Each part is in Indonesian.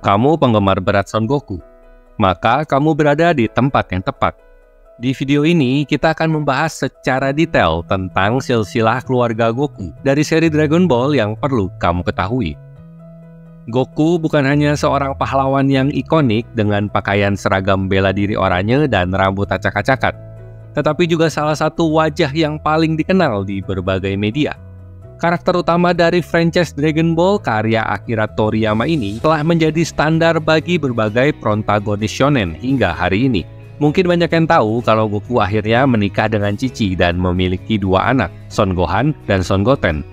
Kamu penggemar berat Son Goku, maka kamu berada di tempat yang tepat. Di video ini, kita akan membahas secara detail tentang silsilah keluarga Goku dari seri Dragon Ball yang perlu kamu ketahui. Goku bukan hanya seorang pahlawan yang ikonik dengan pakaian seragam bela diri oranye dan rambut acak-acakan, tetapi juga salah satu wajah yang paling dikenal di berbagai media. Karakter utama dari franchise Dragon Ball karya Akira Toriyama ini telah menjadi standar bagi berbagai protagonis shonen hingga hari ini. Mungkin banyak yang tahu kalau Goku akhirnya menikah dengan Chi-Chi dan memiliki dua anak, Son Gohan dan Son Goten.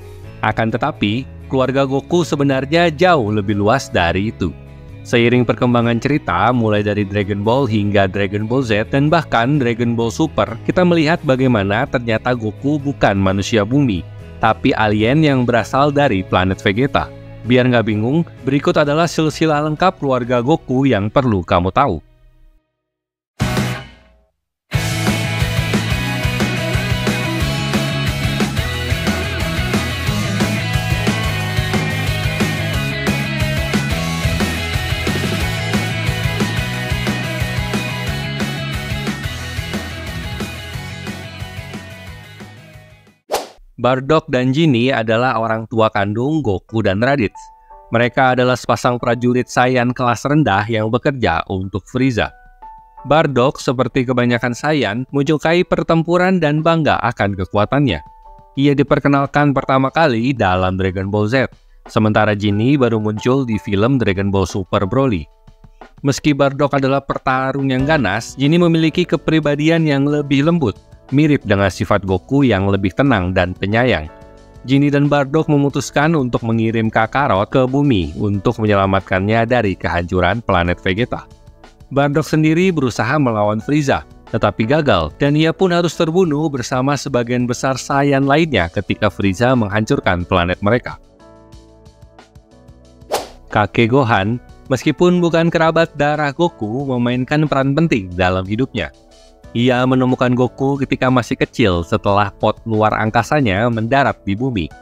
Akan tetapi, keluarga Goku sebenarnya jauh lebih luas dari itu. Seiring perkembangan cerita, mulai dari Dragon Ball hingga Dragon Ball Z dan bahkan Dragon Ball Super, kita melihat bagaimana ternyata Goku bukan manusia bumi, tapi alien yang berasal dari planet Vegeta. Biar nggak bingung, berikut adalah silsilah lengkap keluarga Goku yang perlu kamu tahu. Bardock dan Genie adalah orang tua kandung Goku dan Raditz. Mereka adalah sepasang prajurit Saiyan kelas rendah yang bekerja untuk Frieza. Bardock, seperti kebanyakan Saiyan, menyukai pertempuran dan bangga akan kekuatannya. Ia diperkenalkan pertama kali dalam Dragon Ball Z, sementara Genie baru muncul di film Dragon Ball Super Broly. Meski Bardock adalah petarung yang ganas, Genie memiliki kepribadian yang lebih lembut, mirip dengan sifat Goku yang lebih tenang dan penyayang. Genie dan Bardock memutuskan untuk mengirim Kakarot ke bumi untuk menyelamatkannya dari kehancuran planet Vegeta. Bardock sendiri berusaha melawan Frieza, tetapi gagal, dan ia pun harus terbunuh bersama sebagian besar Saiyan lainnya ketika Frieza menghancurkan planet mereka. Kakek Gohan, meskipun bukan kerabat darah Goku, memainkan peran penting dalam hidupnya. Ia menemukan Goku ketika masih kecil setelah pot luar angkasanya mendarat di bumi.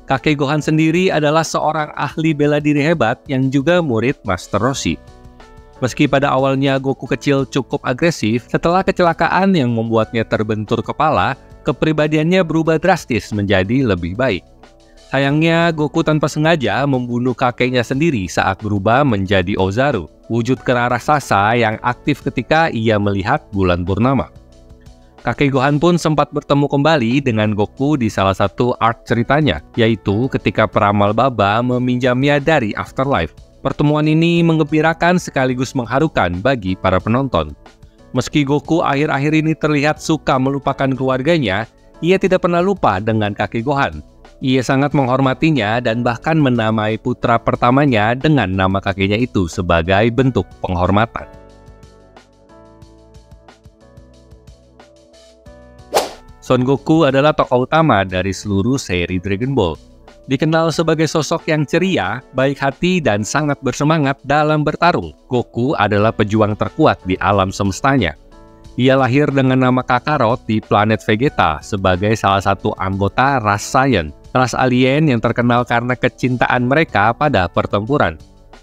Kakek Gohan sendiri adalah seorang ahli bela diri hebat yang juga murid Master Roshi. Meski pada awalnya Goku kecil cukup agresif, setelah kecelakaan yang membuatnya terbentur kepala, kepribadiannya berubah drastis menjadi lebih baik. Sayangnya, Goku tanpa sengaja membunuh kakeknya sendiri saat berubah menjadi Ozaru, wujud kera raksasa yang aktif ketika ia melihat bulan purnama. Kakek Gohan pun sempat bertemu kembali dengan Goku di salah satu arc ceritanya, yaitu ketika peramal Baba meminjamnya dari Afterlife. Pertemuan ini menggembirakan sekaligus mengharukan bagi para penonton. Meski Goku akhir-akhir ini terlihat suka melupakan keluarganya, ia tidak pernah lupa dengan kakek Gohan. Ia sangat menghormatinya dan bahkan menamai putra pertamanya dengan nama kakeknya itu sebagai bentuk penghormatan. Son Goku adalah tokoh utama dari seluruh seri Dragon Ball. Dikenal sebagai sosok yang ceria, baik hati, dan sangat bersemangat dalam bertarung. Goku adalah pejuang terkuat di alam semestanya. Ia lahir dengan nama Kakarot di planet Vegeta sebagai salah satu anggota ras Saiyan, ras alien yang terkenal karena kecintaan mereka pada pertempuran.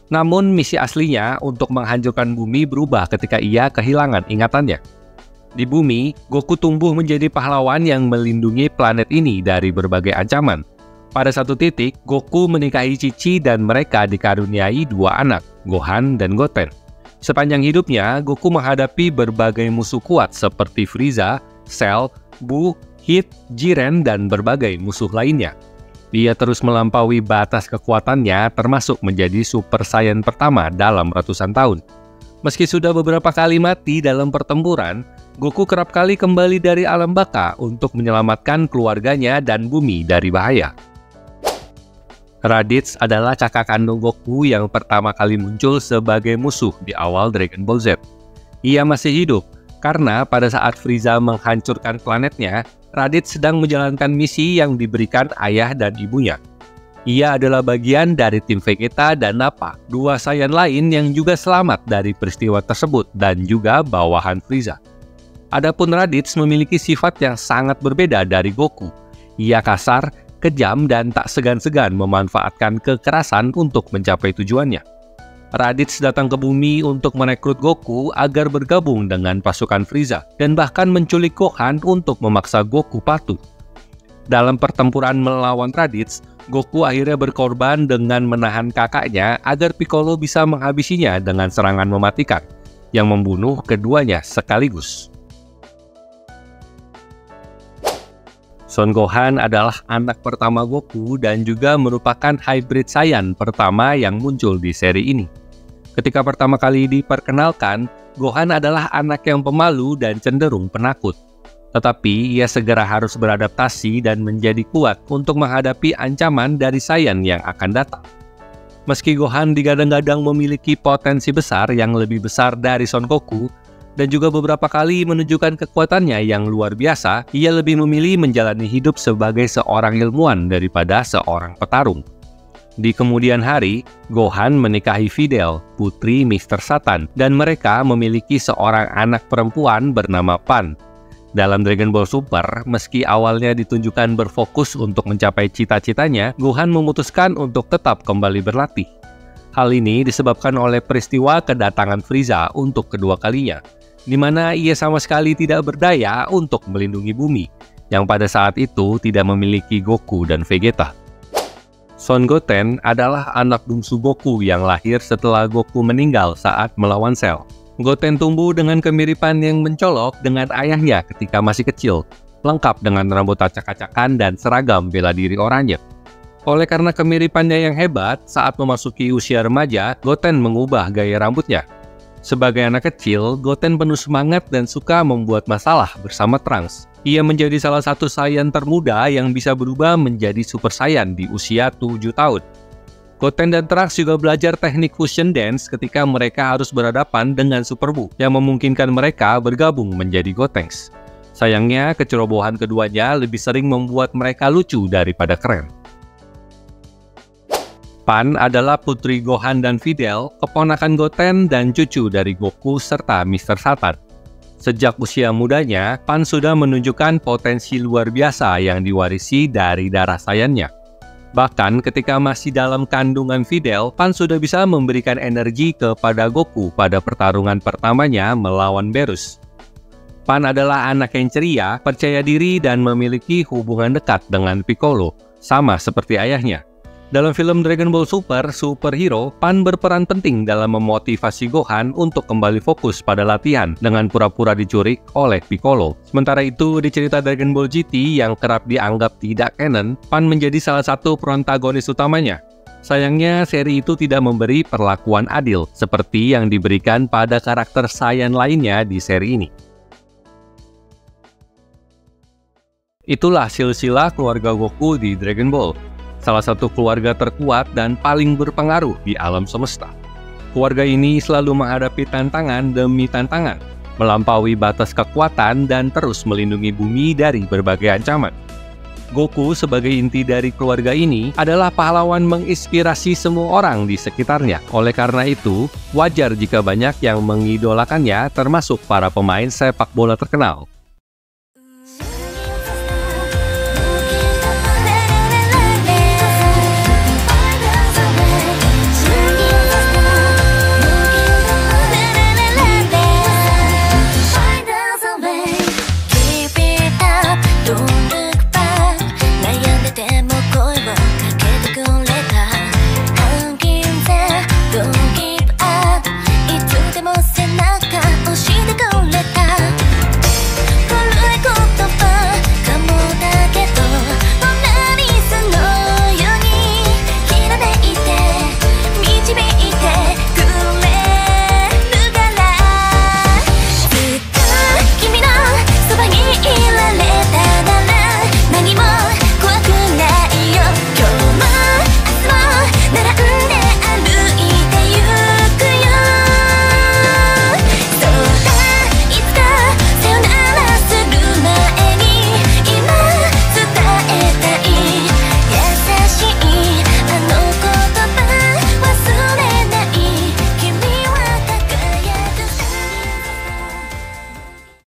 Namun misi aslinya untuk menghancurkan bumi berubah ketika ia kehilangan ingatannya. Di bumi, Goku tumbuh menjadi pahlawan yang melindungi planet ini dari berbagai ancaman. Pada satu titik, Goku menikahi Chi-Chi dan mereka dikaruniai dua anak, Gohan dan Goten. Sepanjang hidupnya, Goku menghadapi berbagai musuh kuat seperti Frieza, Cell, Buu, Hit, Jiren, dan berbagai musuh lainnya. Ia terus melampaui batas kekuatannya termasuk menjadi Super Saiyan pertama dalam ratusan tahun. Meski sudah beberapa kali mati dalam pertempuran, Goku kerap kali kembali dari alam baka untuk menyelamatkan keluarganya dan bumi dari bahaya. Raditz adalah kakak kandung Goku yang pertama kali muncul sebagai musuh di awal Dragon Ball Z. Ia masih hidup karena pada saat Frieza menghancurkan planetnya, Raditz sedang menjalankan misi yang diberikan ayah dan ibunya. Ia adalah bagian dari tim Vegeta dan Nappa, dua Saiyan lain yang juga selamat dari peristiwa tersebut dan juga bawahan Frieza. Adapun Raditz memiliki sifat yang sangat berbeda dari Goku. Ia kasar, kejam, dan tak segan-segan memanfaatkan kekerasan untuk mencapai tujuannya. Raditz datang ke bumi untuk merekrut Goku agar bergabung dengan pasukan Frieza, dan bahkan menculik Gohan untuk memaksa Goku patuh. Dalam pertempuran melawan Raditz, Goku akhirnya berkorban dengan menahan kakaknya agar Piccolo bisa menghabisinya dengan serangan mematikan, yang membunuh keduanya sekaligus. Son Gohan adalah anak pertama Goku dan juga merupakan hybrid Saiyan pertama yang muncul di seri ini. Ketika pertama kali diperkenalkan, Gohan adalah anak yang pemalu dan cenderung penakut. Tetapi ia segera harus beradaptasi dan menjadi kuat untuk menghadapi ancaman dari Saiyan yang akan datang. Meski Gohan digadang-gadang memiliki potensi besar yang lebih besar dari Son Goku, dan juga beberapa kali menunjukkan kekuatannya yang luar biasa, ia lebih memilih menjalani hidup sebagai seorang ilmuwan daripada seorang petarung. Di kemudian hari, Gohan menikahi Videl, putri Mr. Satan, dan mereka memiliki seorang anak perempuan bernama Pan. Dalam Dragon Ball Super, meski awalnya ditunjukkan berfokus untuk mencapai cita-citanya, Gohan memutuskan untuk tetap kembali berlatih. Hal ini disebabkan oleh peristiwa kedatangan Frieza untuk kedua kalinya, di mana ia sama sekali tidak berdaya untuk melindungi bumi, yang pada saat itu tidak memiliki Goku dan Vegeta. Son Goten adalah anak bungsu Goku yang lahir setelah Goku meninggal saat melawan Cell. Goten tumbuh dengan kemiripan yang mencolok dengan ayahnya ketika masih kecil, lengkap dengan rambut acak-acakan dan seragam bela diri oranye. Oleh karena kemiripannya yang hebat, saat memasuki usia remaja, Goten mengubah gaya rambutnya. Sebagai anak kecil, Goten penuh semangat dan suka membuat masalah bersama Trunks. Ia menjadi salah satu Saiyan termuda yang bisa berubah menjadi Super Saiyan di usia 7 tahun. Goten dan Trunks juga belajar teknik fusion dance ketika mereka harus berhadapan dengan Super Buu yang memungkinkan mereka bergabung menjadi Gotenks. Sayangnya, kecerobohan keduanya lebih sering membuat mereka lucu daripada keren. Pan adalah putri Gohan dan Videl, keponakan Goten dan cucu dari Goku serta Mr. Satan. Sejak usia mudanya, Pan sudah menunjukkan potensi luar biasa yang diwarisi dari darah Saiyan-nya. Bahkan ketika masih dalam kandungan Videl, Pan sudah bisa memberikan energi kepada Goku pada pertarungan pertamanya melawan Beerus. Pan adalah anak yang ceria, percaya diri, dan memiliki hubungan dekat dengan Piccolo, sama seperti ayahnya. Dalam film Dragon Ball Super, Superhero, Pan berperan penting dalam memotivasi Gohan untuk kembali fokus pada latihan dengan pura-pura diculik oleh Piccolo. Sementara itu, di cerita Dragon Ball GT yang kerap dianggap tidak canon, Pan menjadi salah satu protagonis utamanya. Sayangnya, seri itu tidak memberi perlakuan adil, seperti yang diberikan pada karakter Saiyan lainnya di seri ini. Itulah silsilah keluarga Goku di Dragon Ball. Salah satu keluarga terkuat dan paling berpengaruh di alam semesta. Keluarga ini selalu menghadapi tantangan demi tantangan, melampaui batas kekuatan dan terus melindungi bumi dari berbagai ancaman. Goku sebagai inti dari keluarga ini adalah pahlawan menginspirasi semua orang di sekitarnya. Oleh karena itu, wajar jika banyak yang mengidolakannya termasuk para pemain sepak bola terkenal. Don't give up, いつでも